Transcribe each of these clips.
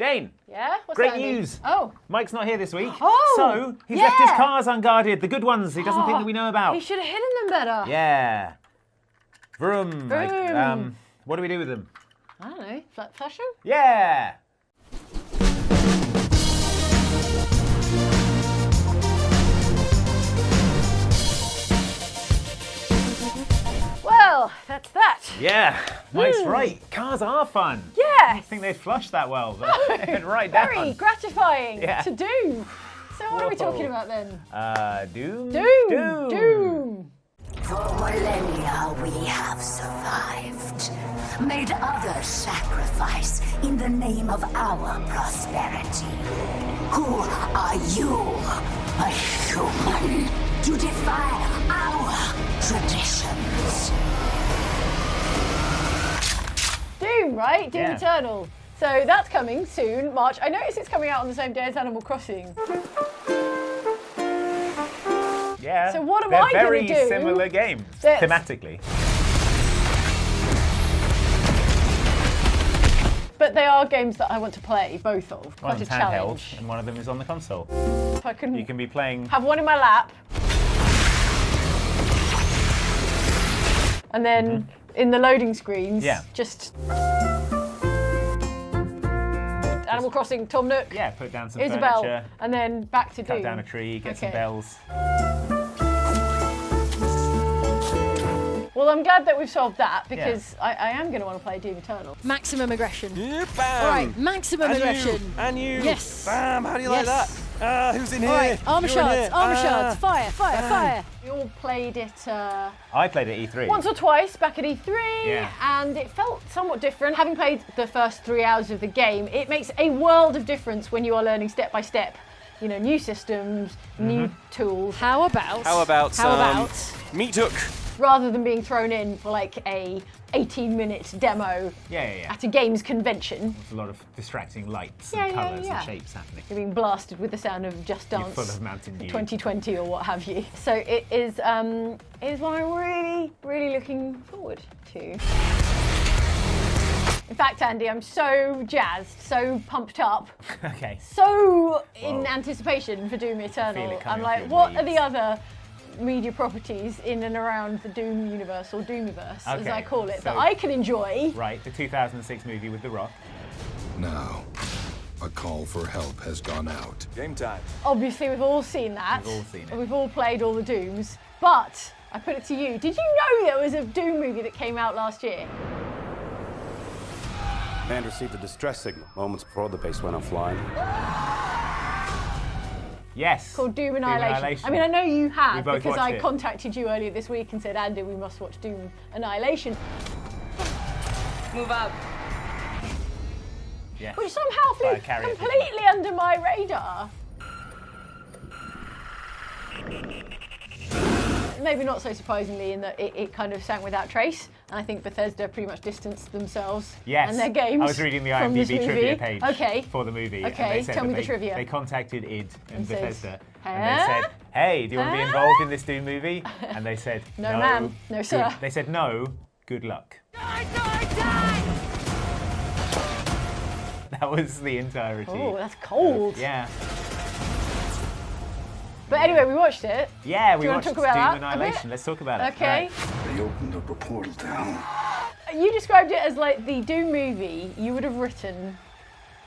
Jane. Yeah? What's Great that, Andy? news. Oh. Mike's not here this week. Oh, So he's yeah. left his cars unguarded, the good ones he doesn't think that we know about. He should have hidden them better. Yeah. Vroom. Vroom. What do we do with them? I don't know. Flush them? Yeah. Well, that's that. Yeah. Mike's right. Cars are fun. Yeah. I think they'd flush that well, but they went right down. Very gratifying Yeah. to do. So what are we Whoa. talking about then? Doom? Doom. For millennia we have survived, made others sacrifice in the name of our prosperity. Who are you, a human, to defy our traditions? Doom, right? Doom Yeah. Eternal. So that's coming soon, March. I noticed it's coming out on the same day as Animal Crossing. Yeah. So what am They're I gonna very do? similar games, That's- thematically. But they are games that I want to play, both of. One Quite of a them's handheld, challenge. and one of them is on the console. If I can You can be playing... have one in my lap. And then in the loading screens, Yeah. just Animal Crossing, Tom Nook, Yeah, put down some Isabel, furniture, and then back to cut Doom. down a tree, get some Okay. bells. Well, I'm glad that we've solved that because I am going to want to play Doom Eternal. Maximum aggression. Bam! All right, maximum aggression. And you! Yes. Bam! How do you like that? Yes. Who's in here? All right, armor You're in shards, here. armor shards, fire, fire, fire. We all played it I played at E3. once or twice back at E3, Yeah. and it felt somewhat different. Having played the first 3 hours of the game, it makes a world of difference when you are learning step by step. You know, new systems, new tools. How about Meat Hook? rather than being thrown in for like a 18-minute demo Yeah. at a games convention, There's a lot of distracting lights Yeah, and yeah, colours yeah. and shapes happening. you're being blasted with the sound of Just You're Dance full of Mountain Dew. 2020 or what have you. So it is what I'm really looking forward to. In fact, Andy, I'm so jazzed, so pumped up, Okay. so in Whoa. anticipation for Doom Eternal. it coming I'm off like, your what are leaves. the other media properties in and around the Doom universe, or Doomiverse, as Okay, I call it, that so- I can enjoy? Right, the 2006 movie with The Rock. Now, a call for help has gone out. Game time. Obviously, we've all seen that. We've all seen it. And we've all played all the Dooms. But I put it to you, did you know there was a Doom movie that came out last year? Man received a distress signal moments before the base went offline. Yes. Called Doom Doom Annihilation. Annihilation. I mean, I know you We have both because watched I it. contacted you earlier this week and said, Andy, we must watch Doom Annihilation. Move up. Yeah. Which somehow flew By a carrier pigeon. completely under my radar. Maybe not so surprisingly in that it kind of sank without trace. And I think Bethesda pretty much distanced themselves Yes. and their games I was reading the from this IMDb trivia movie. page Okay. for the movie. Okay, and they said tell that me the they, trivia. They contacted id and said, Bethesda. "Huh? And they said, hey, do you want to be involved in this Doom movie? And they said, No, ma'am. No, good-" sir. They said, no, good luck. That was the entirety. Oh, that's cold. Yeah. But anyway, we watched it. Yeah, Do we you wanna watched talk Doom about that a bit? Annihilation. Let's talk about it. Okay. Right. They opened up a portal down. You described it as like the Doom movie you would have written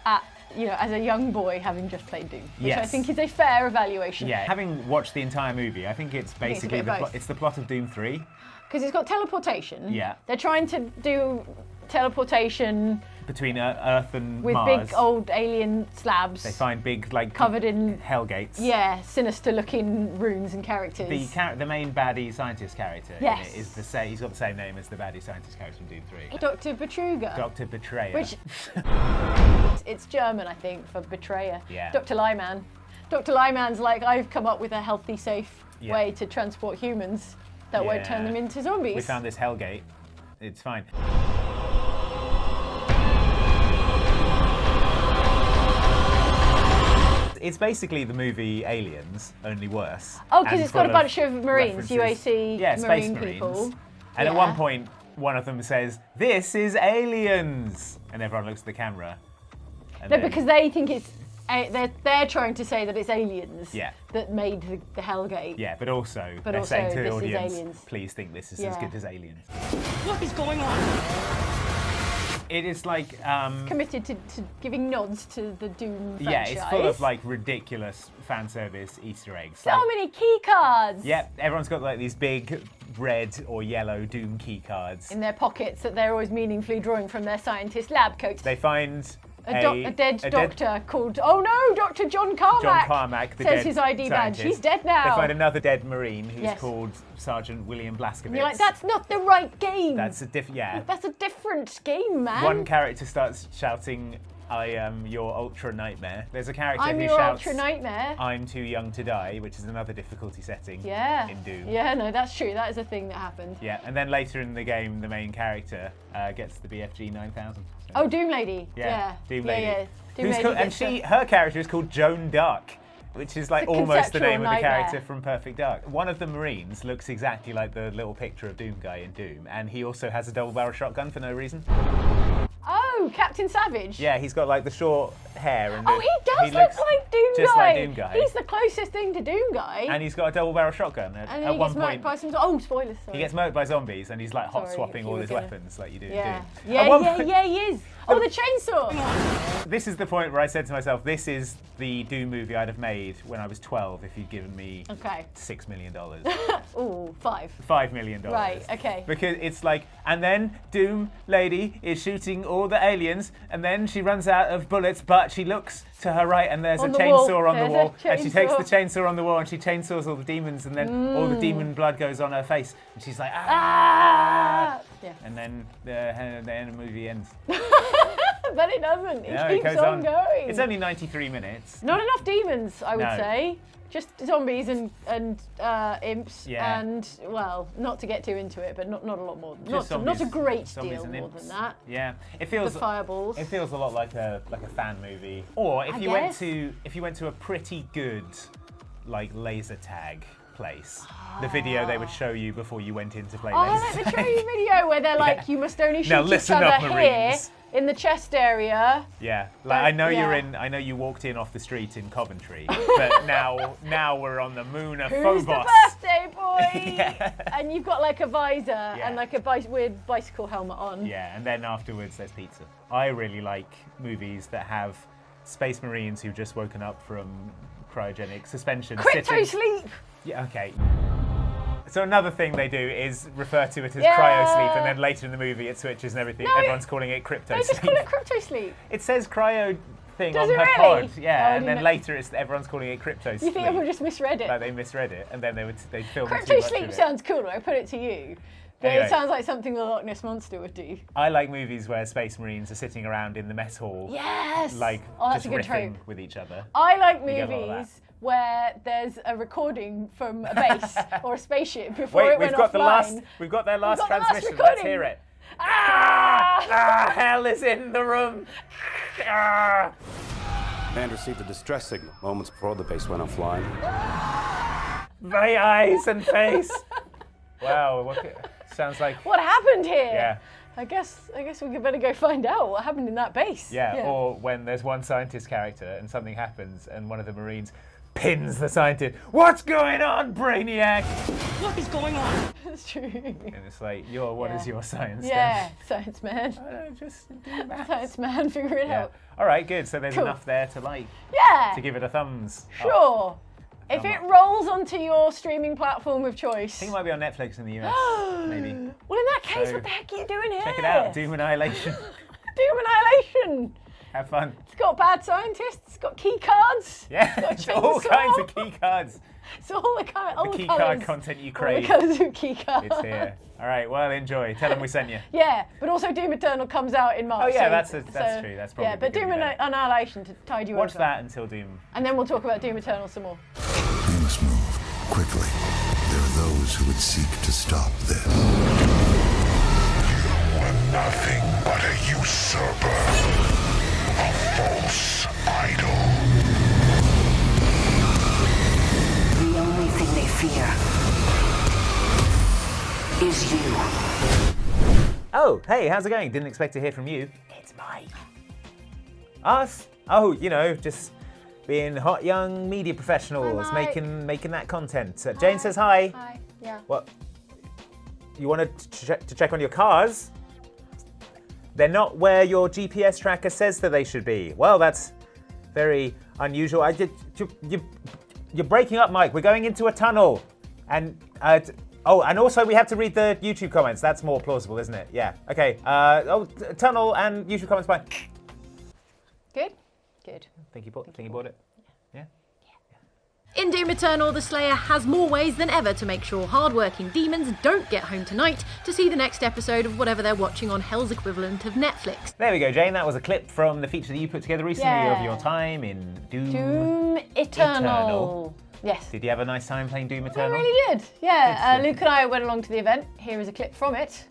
at, you know, as a young boy having just played Doom, which I Yes. think is a fair evaluation. Yeah, having watched the entire movie, I think it's it's a basically bit of both. it's the plot of Doom 3. Because it's got teleportation. Yeah. They're trying to do teleportation Between Earth and with Mars. big old alien slabs. They find big, like, Covered in- hell gates. Yeah, sinister looking runes and characters. The main baddie scientist character in Yes. it is the same. He's got the same name as the baddie scientist character from Doom 3. Dr. Betruger. Dr. Betrayer. Which it's German, I think, for betrayer. Yeah. Dr. Lyman. Dr. Lyman's like, I've come up with a healthy, safe Yeah. way to transport humans that won't turn Yeah. them into zombies. We found this hell gate. It's fine. It's basically the movie Aliens, only worse. Oh, because and it's got a full bunch of Marines, references. UAC Yeah, Space Marine Marines. people. And at Yeah. one point, one of them says, "This is Aliens," and everyone looks at the camera, And No, then- because they think it's they're trying to say that it's aliens Yeah. that made the Hellgate. Yeah, but also But they're also, saying to the this is audience, aliens. please think this is as Yeah. good as Aliens. What is going on? It is like, Committed to giving nods to the Doom franchise. yeah, it's full of like ridiculous fan service Easter eggs. So Like, many key cards. yeah, everyone's got like these big red or yellow Doom key cards. In their pockets that they're always meaningfully drawing from their scientist lab coats. They find A dead doctor called, oh no, Dr. John Carmack. John Carmack, the says dead his ID badge. scientist. He's dead now. They find another dead Marine who's Yes. called Sergeant William Blazkowicz. And you're like, that's not the right game. That's a yeah. That's a different game, man. One character starts shouting, I am your Ultra Nightmare. There's a character I'm who your shouts, Ultra Nightmare. I'm too young to die, which is another difficulty setting Yeah. in Doom. Yeah, no, that's true. That is a thing that happened. Yeah, and then later in the game, the main character gets the BFG 9000. So, Oh, Doom Lady. yeah, Doom Lady. Yeah. Doom Who's Lady called, and gets her character is called Joan Dark, which is like It's a almost the conceptual name of the nightmare. character from Perfect Dark. One of the Marines looks exactly like the little picture of Doom guy in Doom, and he also has a double-barrel shotgun for no reason. Oh, Captain Savage. Yeah, he's got like the short hair and Oh, he does look looks like Doom just Guy. like Doom Guy. He's the closest thing to Doom Guy. And he's got a double-barrel shotgun. And At then he one gets murked point, by some. Oh, spoilers. Sorry. he gets murked by zombies, and he's like hot Sorry, swapping if you all were his gonna- weapons like you do Yeah. in Doom. Yeah, At one yeah, point- yeah, he is. Oh, the chainsaw. This is the point where I said to myself, this is the Doom movie I'd have made when I was 12 if you'd given me Okay. $6 million. Ooh, 5. $5 million. Right, okay. Because it's like, and then Doom Lady is shooting all the aliens, and then she runs out of bullets, but she looks to her right and there's On a the chainsaw wall. on the There's a wall, and she takes the chainsaw. chainsaw on the wall and she chainsaws all the demons, and then all the demon blood goes on her face, and she's like, Ah! Yeah. And then the movie ends. But it doesn't. It No, keeps goes on going. It's only 93 minutes. Not enough demons, I would No. say. Just zombies and imps, Yeah. and well, not to get too into it, but not a lot more. Just Not a zombies- great zombies deal and more imps. than that. Yeah, it The feels fireballs. It feels a lot like a fan movie. Or if I you went guess. to a pretty good like laser tag place, the video they would show you before you went in to play Oh, laser like the tag. training video where they're like, Yeah. you must only shoot Now each listen other up, here Marines. in the chest area. Yeah, like I know Yeah. I know you walked in off the street in Coventry, but now we're on the moon of Who's Phobos. the birthday boy? Yeah. And you've got like a visor Yeah. and like a weird bicycle helmet on. Yeah, and then afterwards there's pizza. I really like movies that have Space Marines who've just woken up from cryogenic suspension. Crypto sleep. Yeah, okay. So another thing they do is refer to it as Yeah. cryo sleep, and then later in the movie it switches and everything. No, Everyone's calling it crypto They just sleep. call it crypto sleep. It says cryo thing Does on it her really? pod, yeah, Oh, I and then didn't know. later everyone's calling it crypto You sleep. think everyone just misread it? Like they misread it, and then they filmed too Crypto much sleep of it. sounds cool, I put it to you. But Anyway. it sounds like something the Loch Ness Monster would do. I like movies where Space Marines are sitting around in the mess hall, Yes! like Oh, that's just a good riffing trope. with each other. I like get a lot of that. movies where there's a recording from a base or a spaceship before Wait, it went we've got offline. we've got their last got the last transmission. Let's recording. hear it. Ah! Hell is in the room. Ah. Command received a distress signal moments before the base went offline. My eyes and face. Wow, sounds like What happened here? yeah. I guess we better go find out what happened in that base. Yeah, or when there's one scientist character and something happens and one of the Marines pins the scientist. What's going on, Brainiac? What is going on? That's true. And it's like, what is Yeah. your science? Yeah, science man. Then? I don't know, just do maths. Science man, figure it Yeah. out. All right, good. So there's Cool. enough there to like Yeah, to give it a thumbs. up. sure. If Thumb it up. rolls onto your streaming platform of choice. I think it might be on Netflix in the US, maybe. Well, in that case, So, what the heck are you doing here? Check it out, Doom Annihilation. Doom Annihilation. Have fun. It's got bad scientists. It's got key cards. Yeah, It's got a all chainsaw. kinds of key cards. It's all the kind all The the key colours. card content you All the crave. colours of key cards. It's here. All right, well, enjoy. Tell them we sent you. Yeah, but also Doom Eternal comes out in March. Oh, yeah, so- that's true. That's probably yeah, but gonna Doom be better. Annihilation to tide you Watch over. that until Doom. And then we'll talk about Doom Eternal some more. We must move quickly. There are those who would seek to stop this. You are nothing but a usurper. A false idol. The only thing they fear is you. Oh, hey, how's it going? Didn't expect to hear from you. It's Mike. Us Oh, you know, just being hot young media professionals, Hi, Mike. making that content. Jane says hi. Hi. Yeah. What? You wanted to check on your cars? They're not where your GPS tracker says that they should be. Well, that's very unusual. You're breaking up, Mike. We're going into a tunnel. And, and also we have to read the YouTube comments. That's more plausible, isn't it? Yeah. Okay. Tunnel and YouTube comments, bye. Good? Good. Think you bought it? Yeah? In Doom Eternal, the Slayer has more ways than ever to make sure hard-working demons don't get home tonight to see the next episode of whatever they're watching on Hell's equivalent of Netflix. There we go, Jane. That was a clip from the feature that you put together recently Yeah. of your time in Doom Eternal. Yes. Did you have a nice time playing Doom Eternal? I really did. Yeah, Good. Luke and I went along to the event. Here is a clip from it.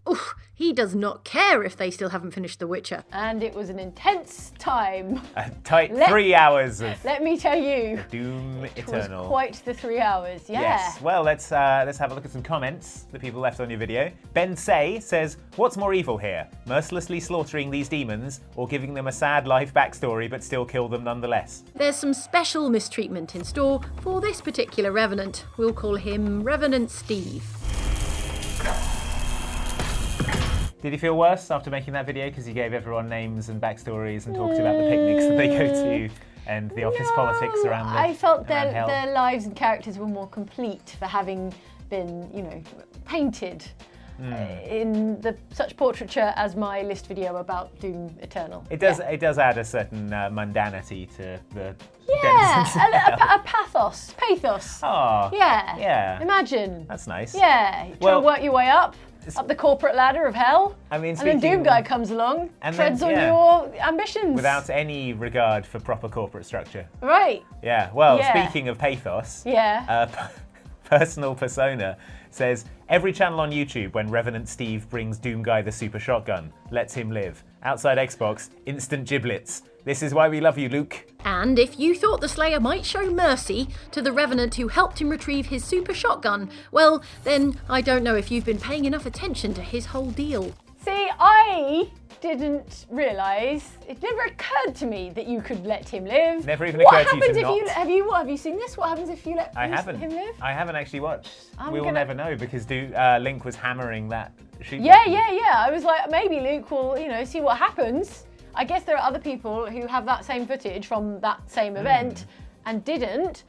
Oof, he does not care if they still haven't finished The Witcher. And it was an intense time. A tight 3 hours of Let me tell you. Doom It Eternal. was quite the 3 hours, yeah. Yes. Well, let's have a look at some comments that people left on your video. Ben Say says, "What's more evil here? Mercilessly slaughtering these demons, or giving them a sad life backstory but still kill them nonetheless?" There's some special mistreatment in store for this particular Revenant. We'll call him Revenant Steve. Did you feel worse after making that video because you gave everyone names and backstories and talked about the picnics that they go to and the office politics around I felt around hell? their lives and characters were more complete for having been, painted in such portraiture as my list video about Doom Eternal. It does add a certain mundanity to the Yeah, denizens of hell. a pathos. Oh, Yeah. yeah. Imagine. That's nice. Yeah. You try Well, to work your way up the corporate ladder of hell. I mean, and then Doom speaking- Guy comes along, And treads then, on yeah. your ambitions. Without any regard for proper corporate structure. Right. Yeah, well, Yeah. speaking of pathos, Yeah. Personal Persona says, "Every channel on YouTube when Revenant Steve brings Doom Guy the super shotgun, lets him live. Outside Xbox, instant giblets. This is why we love you, Luke." And if you thought the Slayer might show mercy to the Revenant who helped him retrieve his super shotgun, well, then I don't know if you've been paying enough attention to his whole deal. See, I didn't realise, it never occurred to me that you could let him live. Never even occurred to you to What happens if not. have you seen this? What happens if you let I haven't. him live? I haven't actually watched. I'm We will gonna- never know because Link was hammering that shoot Yeah, button. yeah. I was like, maybe Luke will, see what happens. I guess there are other people who have that same footage from that same event and didn't.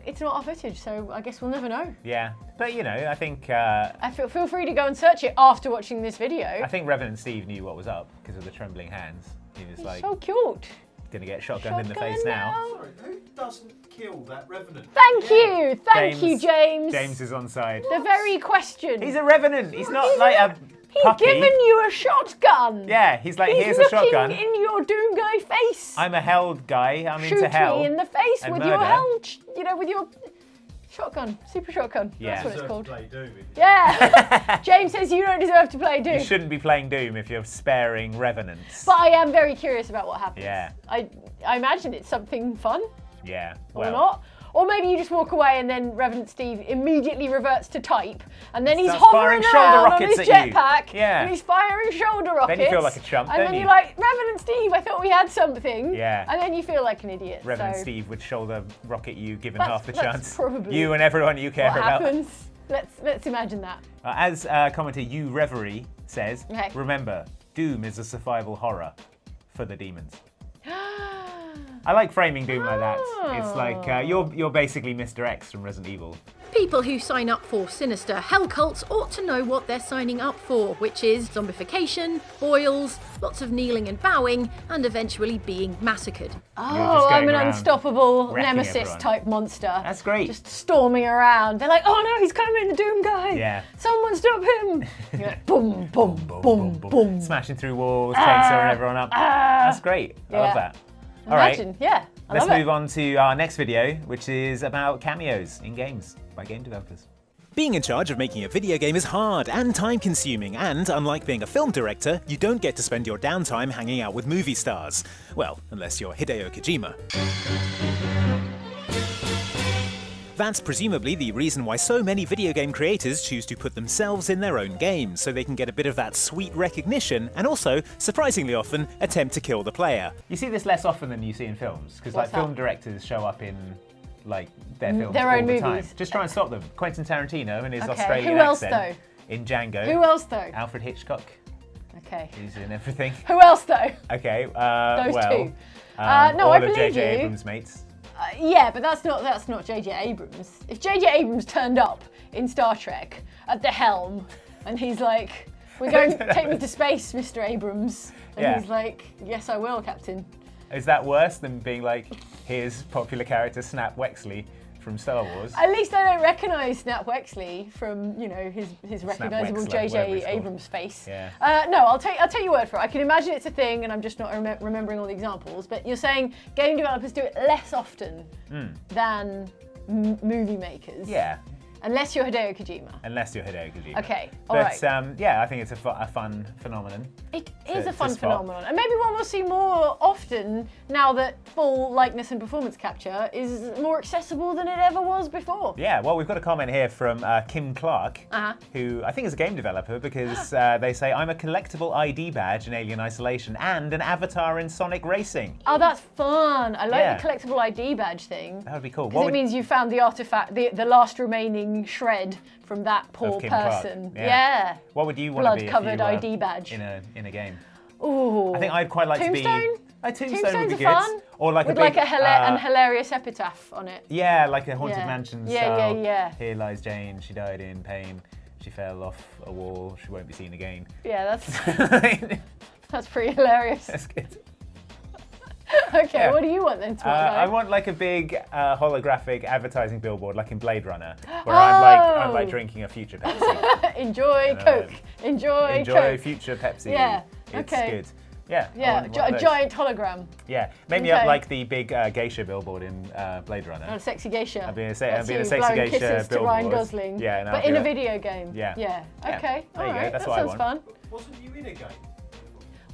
It's not our footage, so I guess we'll never know. Yeah, but I think Feel free to go and search it after watching this video. I think Revenant Steve knew what was up because of the trembling hands. He was like, So cute. gonna get shotgunned in the Shotgun face now. Sorry, who doesn't kill that Revenant? Thank you, James. James is on side. The very question. He's a Revenant. He's not like a He's puppy. given you a shotgun. Yeah, he's like, He's here's a looking shotgun. in your Doom Guy face. I'm a held guy. I'm Shoot into hell. me in the face and with your murder. held, with your shotgun, super shotgun. Yeah. That's what it's called. Play Doom. Yeah. James says you don't deserve to play Doom. You shouldn't be playing Doom if you're sparing Revenants. But I am very curious about what happens. Yeah. I imagine it's something fun Yeah. or Well, not. Or maybe you just walk away and then Revenant Steve immediately reverts to type, and then he's Starts hovering firing shoulder around on rockets his at you. jetpack, Yeah. and he's firing shoulder rockets. Then you feel like a chump, and don't then you? you're like, Revenant Steve, I thought we had something. Yeah. And then you feel like an idiot. Revenant so Steve would shoulder rocket you given That's- half the that's chance. probably You and everyone you care what about. happens? Let's imagine that. As commenter You Reverie says, Okay. remember, Doom is a survival horror for the demons. I like framing Doom like that. It's like you're basically Mr. X from Resident Evil. People who sign up for sinister hell cults ought to know what they're signing up for, which is zombification, boils, lots of kneeling and bowing, and eventually being massacred. just Oh, going I'm an around unstoppable wrecking nemesis everyone. type monster. That's great. Just storming around. They're like, oh no, he's coming, the Doom Guy. Yeah. Someone stop him. You're like, boom, boom, boom, boom. Smashing through walls, chainsawing everyone up. That's great. I love Yeah. that. All right. Imagine, yeah. I Let's love move it. on to our next video, which is about cameos in games by game developers. Being in charge of making a video game is hard and time-consuming, and unlike being a film director, you don't get to spend your downtime hanging out with movie stars. Well, unless you're Hideo Kojima. That's presumably the reason why so many video game creators choose to put themselves in their own games, so they can get a bit of that sweet recognition and also, surprisingly often, attempt to kill the player. You see this less often than you see in films, because like film directors show up in like their films their all own the time. movies. Just try and stop them. Quentin Tarantino and his Okay. Australian Who else, accent in Django. Who else though? Alfred Hitchcock. Okay. He's in everything. Who else though? Okay. Those well, two. No, all I of believe J.J. you. Abrams' mates. Yeah, but that's not J.J. Abrams. If J.J. Abrams turned up in Star Trek at the helm, and he's like, "We're going to take me to space, Mr. Abrams," and he's like, "Yes, I will, Captain." Is that worse than being like, here's popular character Snap Wexley from Star Wars? At least I don't recognise Snap Wexley from, you know, his recognisable Wexler, whatever J.J. it's called. Abrams face. Yeah. No, I'll take your word for it. I can imagine it's a thing, and I'm just not remembering all the examples. But you're saying game developers do it less often than movie makers. Yeah. Unless you're Hideo Kojima. Unless you're Hideo Kojima. Okay, but, all right. yeah, I think it's a fun phenomenon. It is to a fun spot. phenomenon, and maybe one we'll see more often now that full likeness and performance capture is more accessible than it ever was before. Yeah, well, we've got a comment here from Kim Clark, who I think is a game developer, because they say, I'm a collectible ID badge in Alien Isolation and an avatar in Sonic Racing. Oh, that's fun. I like Yeah. the collectible ID badge thing. That would be cool. Because it means you found the artifact, the last remaining shred from that poor Kim Clark, person. yeah. What would you want to be if you blood-covered were ID badge. in a game? Ooh. I think I'd quite like Tombstone? to be... A Tombstone would Tombstones be are good. fun. Or like with a big... like an hilarious epitaph on it. Yeah, like a Haunted Yeah. Mansion Yeah, style. yeah. Here lies Jane, she died in pain. She fell off a wall, she won't be seen again. Yeah, that's pretty hilarious. That's good. Okay, Yeah. what do you want then, Smart Guy? I want like a big holographic advertising billboard, like in Blade Runner, where I'm like drinking a future Pepsi. Enjoy Coke. Enjoy Coke. future Pepsi. Yeah, It's okay. good. Yeah. I Yeah, want one of a those. giant hologram. Yeah, maybe Okay. up like the big geisha billboard in Blade Runner. A sexy geisha. I'd be a That's sexy you geisha blowing kisses to Ryan billboard. Gosling. Yeah, and but I'll in do a it. video game. Yeah. Yeah. Yeah. Okay. There you go, Alright, that's that what I sounds want. fun. Wasn't you in a game?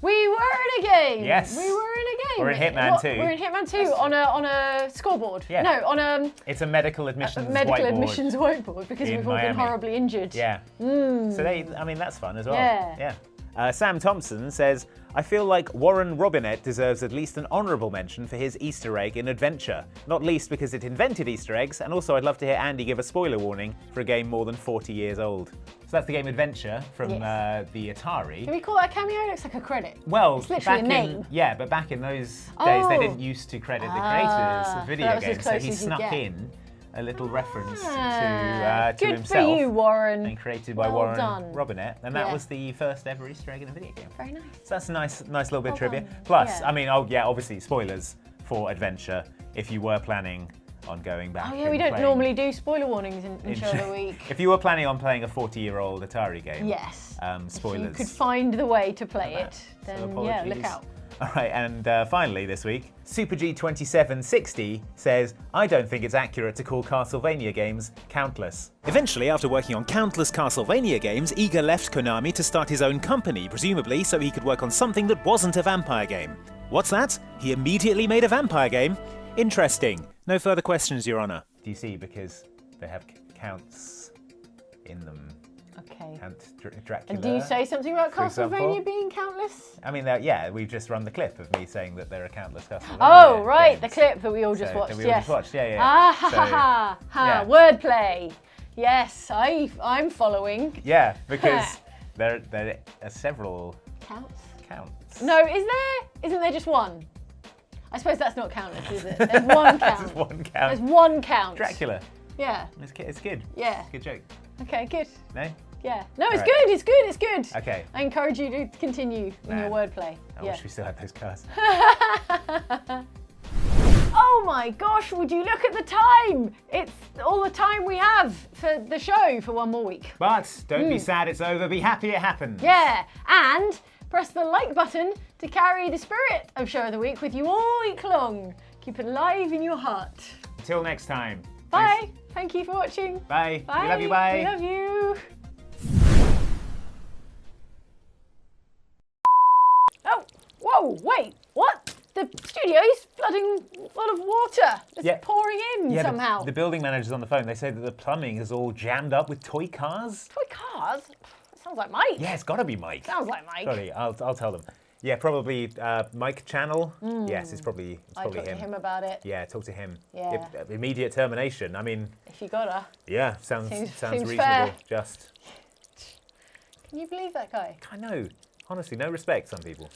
We were in a game. Yes. We were in a game. We're in Hitman 2. We're in Hitman 2 on a scoreboard. Yeah. No, on a It's a medical admissions medical whiteboard. admissions whiteboard because in we've all Miami. been horribly injured. Yeah. So that's fun as well. Yeah. Sam Thompson says, I feel like Warren Robinett deserves at least an honourable mention for his Easter egg in Adventure. Not least because it invented Easter eggs, and also I'd love to hear Andy give a spoiler warning for a game more than 40 years old. So that's the game Adventure from the Atari. Can we call that a cameo? It looks like a credit. Well, It's literally a name. But back in those days, they Oh. didn't used to credit the creators of so video that was as games, so close he as you snuck get. in a little reference to Good himself. for you, Warren. And created by Well Warren done. Robinett, and that Yeah. was the first ever Easter egg in a video game. Very nice. So that's a nice little bit of Well trivia. done. Plus, Yeah. I mean, obviously, spoilers for Adventure if you were planning on going back. Oh yeah, and we don't playing normally do spoiler warnings in Show of the Week. If you were planning on playing a 40-year-old Atari game, Yes. spoilers. If you could find the way to play it, So then yeah, apologies. look out. All right, and finally this week, SuperG2760 says, I don't think it's accurate to call Castlevania games countless. Eventually, after working on countless Castlevania games, Iga left Konami to start his own company, presumably so he could work on something that wasn't a vampire game. What's that? He immediately made a vampire game? Interesting. No further questions, Your Honor. Do you see? Because they have counts in them. Okay. Count Dracula. And do you say something about for example. Castlevania being countless? I mean, we've just run the clip of me saying that there are countless Castlevania Oh, right, games. the clip that we all just So, watched. that we all yes. just watched, yeah. Ah ha So, ha ha ha! yeah. Wordplay. Yes, I'm following. Yeah, because there are several counts. No, is there? Isn't there just one? I suppose that's not countless, is it? There's one count. There's one count. There's one count. Dracula. Yeah. It's good. Yeah. It's a good joke. Okay, good. No? Yeah. No, it's All right. good. It's good. It's good. Okay. I encourage you to continue in your wordplay. I wish we still had those cars. Oh my gosh, would you look at the time? It's all the time we have for the show for one more week. But don't be sad it's over, be happy it happened. Yeah, and press the like button to carry the spirit of Show of the Week with you all week long. Keep it alive in your heart. Until next time. Bye. Thanks. Thank you for watching. Bye. Bye. We love you, bye. We love you. Oh, whoa, wait, what? the studio's flooding full of water. It's pouring in somehow. The building manager's on the phone. They say that the plumbing is all jammed up with toy cars. Toy cars? That sounds like Mike. Yeah, it's got to be Mike. Sounds like Mike. Sorry, I'll tell them. Yeah, probably Mike Channel. Yes, it's probably I'd talk to him about it. Yeah, talk to him. Yeah. Immediate termination. I mean. If you gotta. Yeah, sounds reasonable. Fair. Just. Can you believe that guy? I know. Honestly, no respect, some people.